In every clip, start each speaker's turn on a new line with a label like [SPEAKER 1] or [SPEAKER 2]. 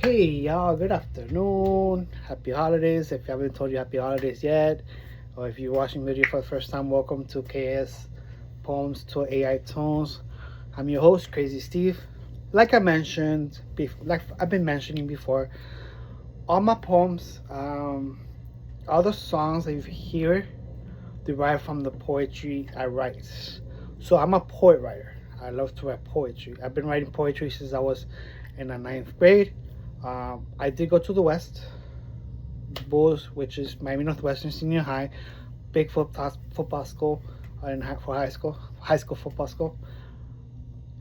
[SPEAKER 1] Hey y'all, good afternoon. Happy holidays. If I haven't told you happy holidays yet, or if you're watching video for the first time, welcome to KS Poems to AI Tones. I'm your host, Crazy Steve. Like I mentioned, like I've been mentioning before, all my poems, all the songs that you hear derive from the poetry I write. So I'm a poet writer. I love to write poetry. I've been writing poetry since I was in the ninth grade. I did go to the West Bulls, which is Miami Northwestern Senior High, big football school, for high school football school.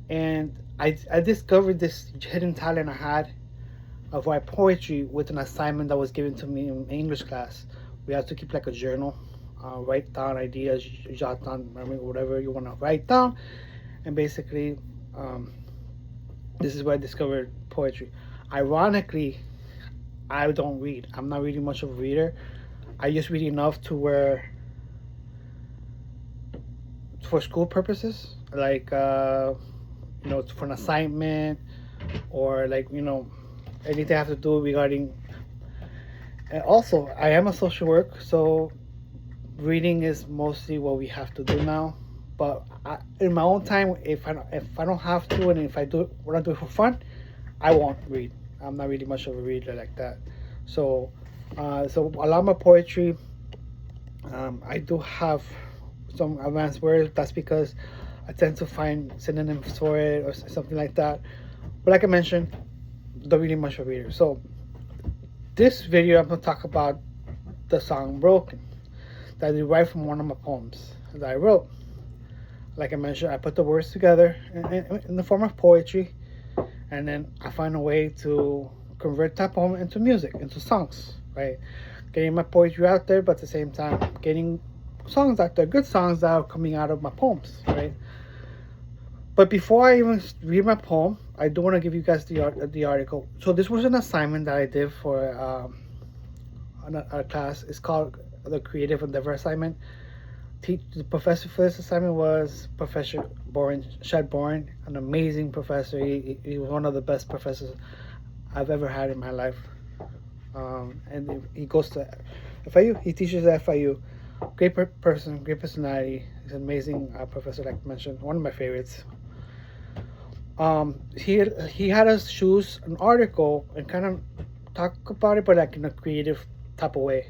[SPEAKER 1] And I discovered this hidden talent I had of write poetry with an assignment that was given to me in English class. We had to keep like a journal, write down ideas, jot down whatever you want to write down, and basically, um, this is where I discovered poetry. Ironically, I don't read. I'm not really much of a reader. I just read enough to where, for school purposes, like for an assignment or like anything I have to do regarding. And also, I am a social work, so reading is mostly what we have to do now. But in my own time, if I don't have to, and if I do want to do it for fun, I won't read. I'm not really much of a reader like that. So, so a lot of my poetry, I do have some advanced words. That's because I tend to find synonyms for it or something like that. But like I mentioned, don't really much of a reader. So this video, I'm gonna talk about the song "Broken" that I derived from one of my poems that I wrote. Like I mentioned, I put the words together in the form of poetry, and then I find a way to convert that poem into music, into songs, right? Getting my poetry out there, but at the same time, getting songs out there, good songs that are coming out of my poems, right? But before I even read my poem, I do want to give you guys the article. So this was an assignment that I did for a class. It's called the Creative Endeavor Assignment. The professor for this assignment was Professor Boren, Shad Boren, an amazing professor. He was one of the best professors I've ever had in my life. And he goes to FIU. He teaches at FIU. Great person, great personality. He's an amazing professor, like I mentioned, one of my favorites. He had us choose an article and kind of talk about it, but like in a creative type of way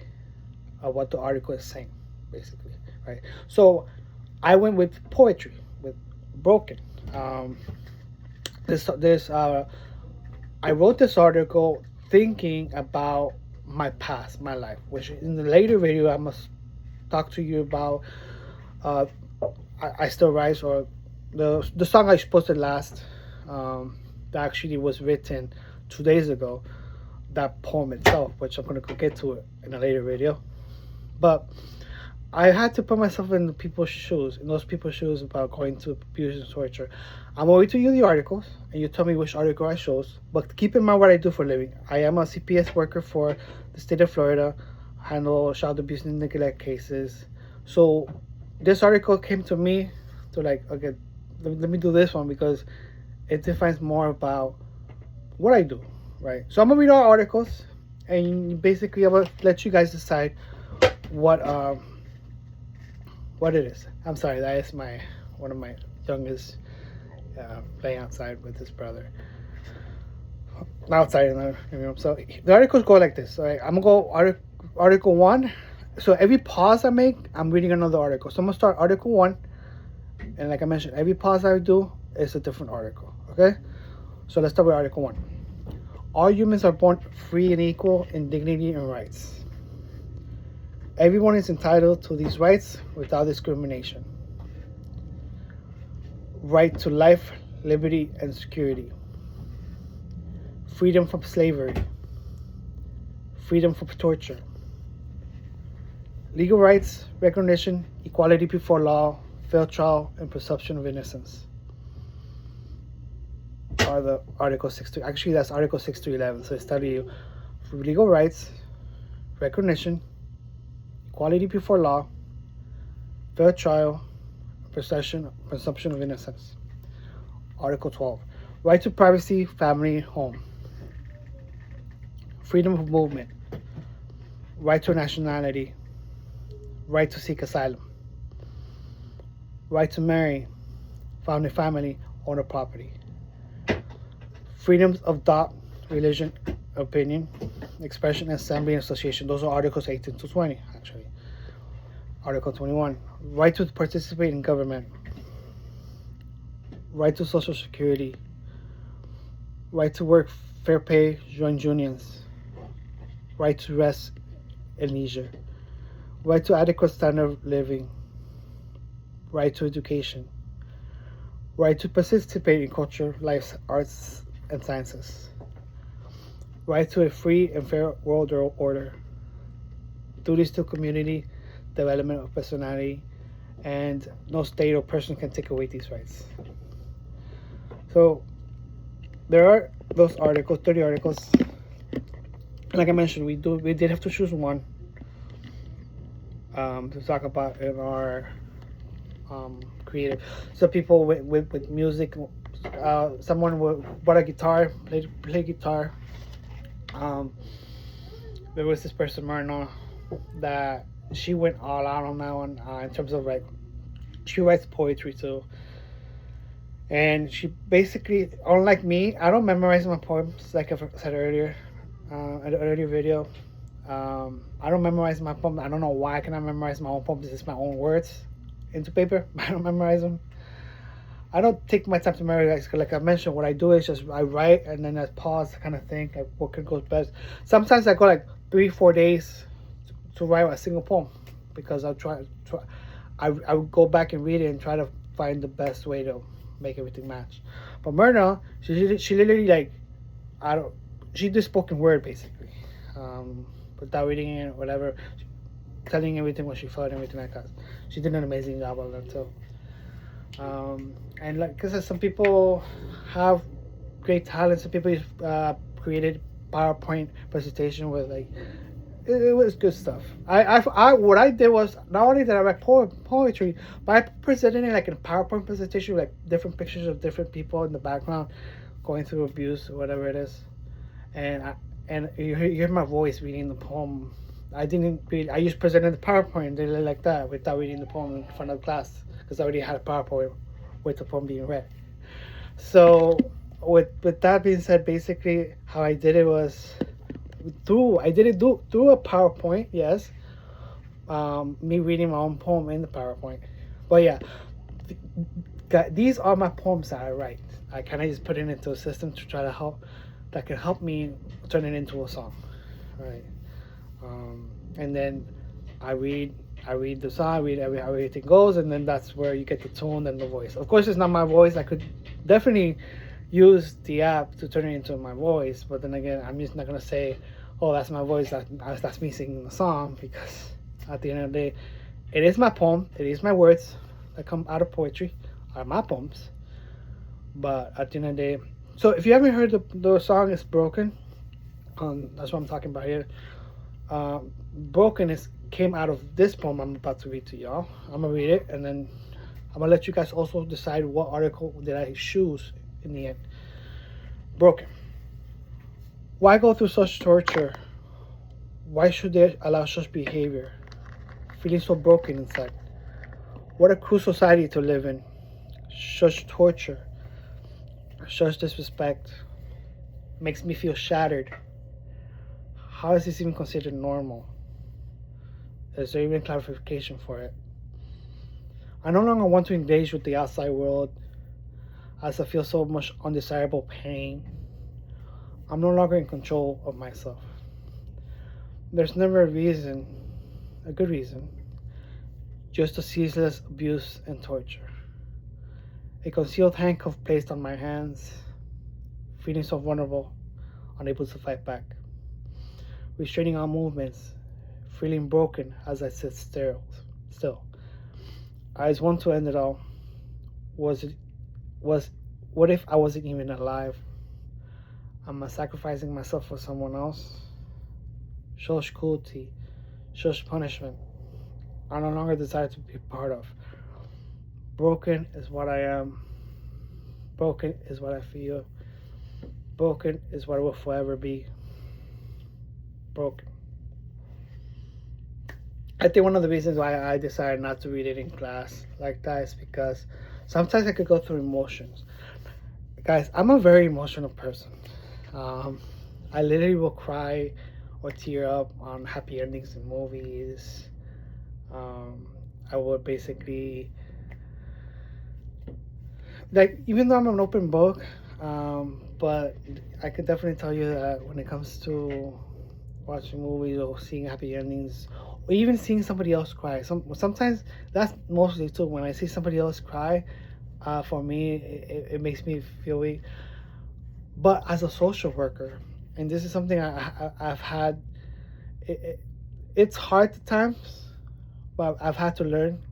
[SPEAKER 1] of what the article is saying, basically, right? So I went with poetry, with Broken. This I wrote this article thinking about my past, my life, which in the later video I must talk to you about. Uh, I Still Rise, or the song I posted last, that actually was written 2 days ago. That poem itself, which I'm gonna get to it in a later video, but I had to put myself in the people's shoes, in those people's shoes about going to abuse and torture. I'm going to you the articles, and you tell me which article I chose. But keep in mind what I do for a living. I am a CPS worker for the state of Florida, handle child abuse and neglect cases. So this article came to me to like, okay, let me do this one because it defines more about what I do, right? So I'm gonna read all articles, and basically I'm gonna let you guys decide what what it is. I'm sorry, that is my one of my youngest playing outside with his brother. Outside in the living room. So the articles go like this. All right, I'm gonna go article one. So every pause I make, I'm reading another article. So I'm gonna start article one, and like I mentioned, every pause I do is a different article. Okay, so let's start with article one. All humans are born free and equal in dignity and rights. Everyone is entitled to these rights without discrimination. Right to life, liberty, and security. Freedom from slavery. Freedom from torture. Legal rights, recognition, equality before law, fair trial, and presumption of innocence are the Article 6 to, actually that's Article 6 to 11. So it's telling you legal rights, recognition, equality before law, fair trial, presumption of innocence. Article 12, right to privacy, family, home. freedom of movement, right to nationality, right to seek asylum, right to marry, found a family, own a property, freedoms of thought, religion, opinion, expression, assembly, and association. Those are Articles 18 to 20, actually. Article 21, right to participate in government, right to Social Security, right to work, fair pay, join unions, right to rest and leisure, right to adequate standard of living, right to education, right to participate in culture, life, arts, and sciences, right to a free and fair world order, duties to community, development of personality, and no state or person can take away these rights. So there are those articles, 30 articles. Like I mentioned, we did have to choose one to talk about in our creative. So people with music, someone bought a guitar, play guitar. There was this person, Myrna, that she went all out on that one in terms of like, she writes poetry too. And she basically, unlike me, I don't memorize my poems like I said earlier, in the earlier video. I don't memorize my poems. I don't know why I cannot memorize my own poems. It's my own words into paper. I don't memorize them. I don't take my time to memorize. Like I mentioned, what I do is just I write and then I pause to kind of think like what could go best. Sometimes I go like 3-4 days to write a single poem because I'll try. I would go back and read it and try to find the best way to make everything match. But Myrna, she literally like, she did spoken word basically, without reading it, whatever, telling everything what she felt and everything like that. She did an amazing job on that too. And like, cause some people have great talent. Some people created PowerPoint presentation with like, it was good stuff. What I did was not only did I write poetry, but I presented it like in a PowerPoint presentation with like different pictures of different people in the background going through abuse or whatever it is, and you hear my voice reading the poem. I didn't read. I just presented the PowerPoint and like that without reading the poem in front of the class because I already had a PowerPoint with the poem being read. So with that being said, basically how I did it was. Through a PowerPoint, yes. Me reading my own poem in the PowerPoint, but yeah, these are my poems that I write. I kind of just put it into a system to try to help that can help me turn it into a song, right? And then I read the song, I read how everything goes, and then that's where you get the tone and the voice. Of course, it's not my voice. I could definitely use the app to turn it into my voice, but then again, I'm just not gonna say, oh, that's my voice, that's me singing the song, because at the end of the day, it is my poem, it is my words that come out of poetry, are my poems. But at the end of the day, so if you haven't heard the song is Broken, that's what I'm talking about here. Broken came out of this poem I'm about to read to y'all. I'm gonna read it, and then I'm gonna let you guys also decide what article did I choose in the end. Broken. Why go through such torture? Why should they allow such behavior? Feeling so broken inside. What a cruel society to live in. Such torture, such disrespect makes me feel shattered. How is this even considered normal? Is there even clarification for it? I no longer want to engage with the outside world as I feel so much undesirable pain. I'm no longer in control of myself. There's never a good reason, just a ceaseless abuse and torture. A concealed handcuff placed on my hands, feeling so vulnerable, unable to fight back. Restraining our movements, feeling broken as I sit still. I just want to end it all. What if I wasn't even alive? Am I sacrificing myself for someone else? Such cruelty, such punishment, I no longer desire to be part of. Broken is what I am. Broken is what I feel. Broken is what I will forever be. broken. I think one of the reasons why I decided not to read it in class like that is because sometimes I could go through emotions. Guys, I'm a very emotional person. I literally will cry or tear up on happy endings in movies. I would basically, like, even though I'm an open book, but I could definitely tell you that when it comes to watching movies or seeing happy endings or even seeing somebody else cry, sometimes that's mostly too when I see somebody else cry. For me, it makes me feel weak. But as a social worker, and this is something I've had, it's hard at times, but I've had to learn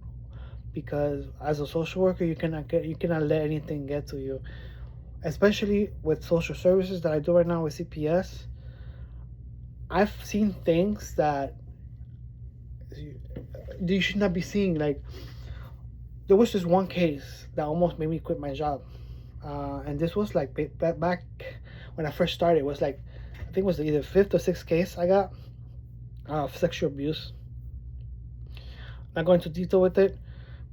[SPEAKER 1] because as a social worker, you cannot let anything get to you, especially with social services that I do right now with CPS. I've seen things that you should not be seeing. Like, there was this one case that almost made me quit my job. And this was like back when I first started. It was like, I think it was either fifth or sixth case I got of sexual abuse. Not going into detail with it,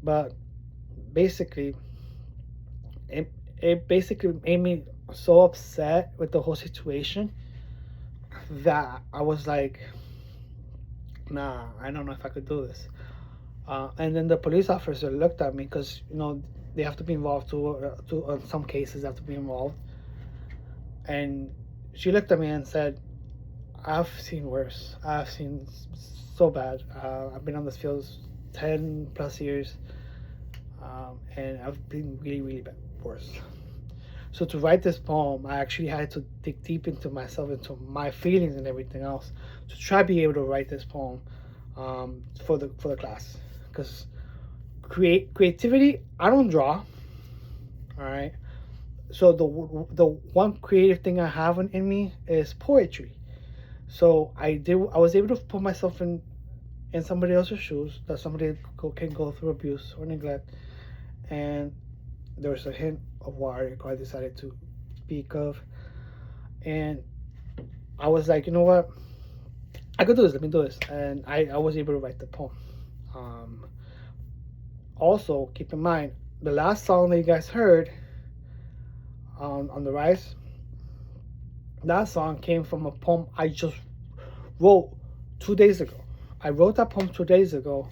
[SPEAKER 1] but basically, it basically made me so upset with the whole situation that I was like, nah, I don't know if I could do this. And then the police officer looked at me because they have to be involved to on some cases they have to be involved, and she looked at me and said, "I've seen worse. I've seen so bad. I've been on this field 10+ years, and I've been really bad, worse." So to write this poem, I actually had to dig deep into myself, into my feelings and everything else, to try to be able to write this poem for the class. Because creativity, I don't draw, all right. So the one creative thing I have in me is poetry. So I was able to put myself in somebody else's shoes, that somebody can go through abuse or neglect, and there was a hint of what article I decided to speak of, and I was like, you know what, I could do this. Let me do this, and I was able to write the poem. Also, keep in mind the last song that you guys heard on the Rise. That song came from a poem I just wrote 2 days ago. I wrote that poem 2 days ago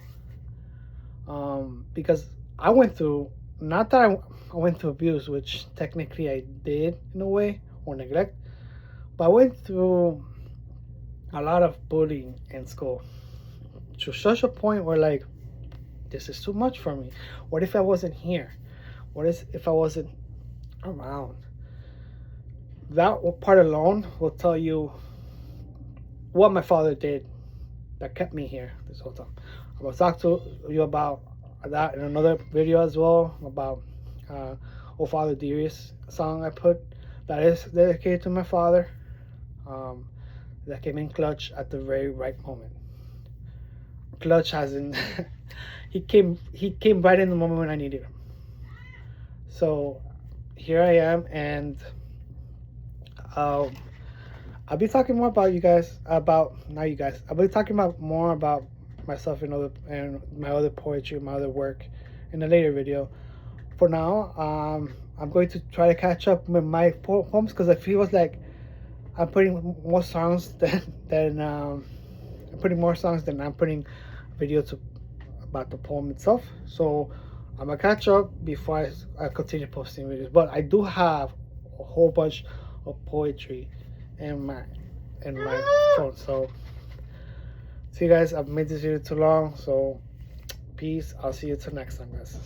[SPEAKER 1] because I went through, not that I went through abuse, which technically I did in a way, or neglect, but I went through a lot of bullying in school to such a point where, like, this is too much for me. What if I wasn't here? What if I wasn't around? That part alone will tell you what my father did that kept me here this whole time. I will talk to you about that in another video as well, about "Oh Father Dearest" song I put that is dedicated to my father, that came in clutch at the very right moment. Clutch has in he came right in the moment when I needed him. So here I am, and I'll be talking more about I'll be talking about more about myself and my other poetry, my other work in a later video. For now, I'm going to try to catch up with my poems because I feel like I'm putting more songs than I'm putting video to about the poem itself. So I'm gonna catch up before I continue posting videos. But I do have a whole bunch of poetry in my phone. So see you guys. I've made this video too long. So peace. I'll see you till next time, guys.